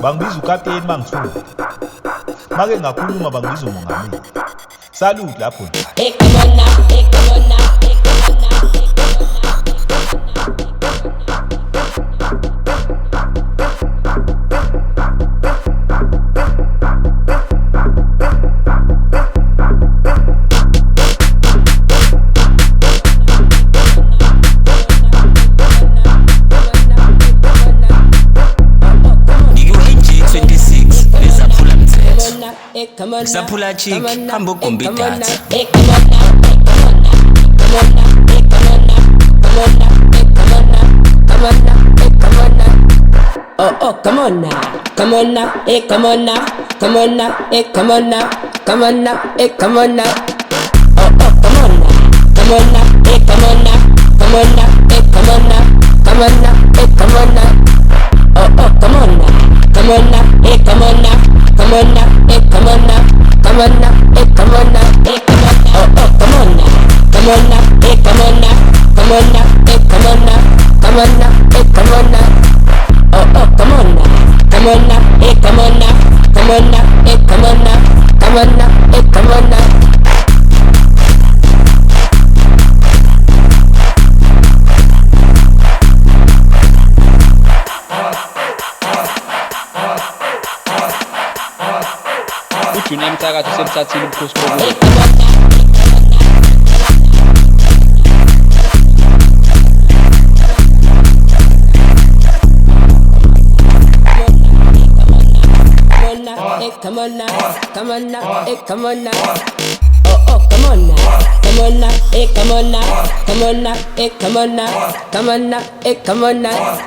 bangibiza ukapteni mangifuna make ngakhuluma bangibiza umongameli. Salute lapho nje. Hey, come on now, hey, come on now, hey, come on now, hey, come on now. Zaphula chick, hambo gombe data. Oh, come on now, come on now, hey, come on now, come on now, hey, come on now, come on now, hey, come on now. Oh, come on now, come on now, hey, come on now, come on now, hey, come on now, come on now, hey, come on now. Oh, come on now, come on now, hey, come on now, come on now, hey, come on now, come on now, hey, come on now, hey, come on now. Oh, come on now, come on now, hey, come on now, come on now, hey, come on now, come on now, hey, come on now. Oh, come on now, come on now, hey, come on now, come on now, hey, come on now, come on now, hey, come on now. Junior msaka tusebuthathile ubukhosi bokuba. Come on now, come on now, hey, come on now. Oh, come on now, come on now, hey, come on now, come on now, hey, come on now, come on now, hey, come on now.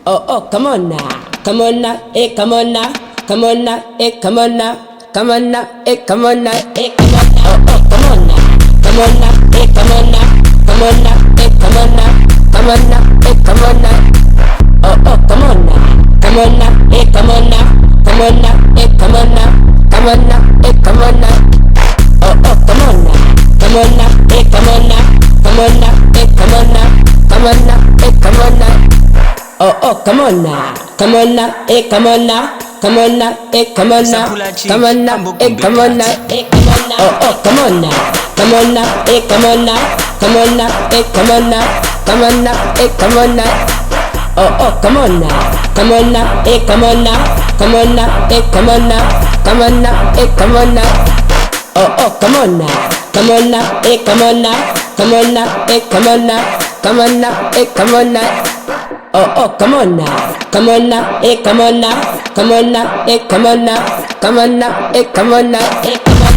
Oh, come on now, come on now, hey, come on now, come on now, hey, come on now, come on now, hey, come on now, hey, come on now. Oh, come on now, come on now, hey, come on now, come on now, hey, come on now, come on now, hey, come on now. Oh, come on now, come on now, hey, come on now. Come on now, hey, come on now, come on now, hey, come on now. Oh, come on now, come on now, hey, come on now, come on now, hey, come on now, come on now, hey, come on now. Oh, come on now, come on now, hey, come on now, come on now, hey, come on now, come on now, hey, come on now, hey, come on now. Oh, come on now, come on now, hey, come on now, come on now, hey, come on now, come on now, hey, come on now. Oh, come on now, come on now, hey, come on now. Come on now, hey, come on now, come on now, hey, come on now. Oh, come on now, come on now, hey, come on now, come on now, hey, come on now, come on now, hey, come on now. Oh, come on now, come on now, hey, come on now, come on now, hey, come on now, come on now, hey, come on now, hey, come on now.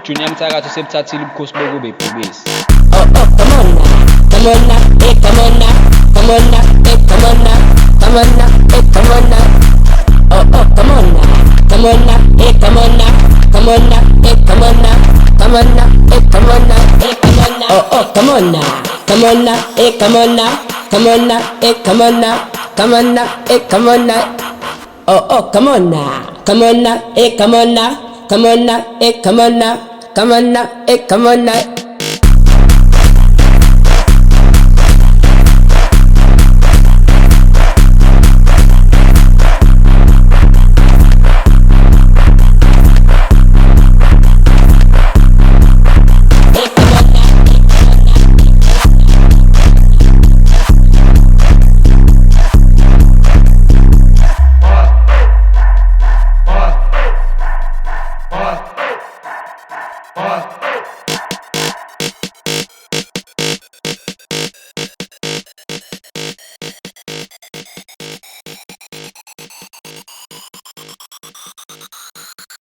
Junior msaka tusebuthathile ubukhosi bokuba ibhubesi. Oh, come on now, come on now, hey, come on now, come on now, hey, come on now, come on now, hey, come on now. Oh, come on now, come on now, hey, come on now, come on now, hey, come on now, come on now, hey, come on now, hey, come on now. Oh, come on now, come on now, hey, come on now, come on now, hey, come on now, come on now, hey, come on now. Oh, come on now, come on now, hey, come on now, come on now, hey, come on now. Come on now, hey, come on now.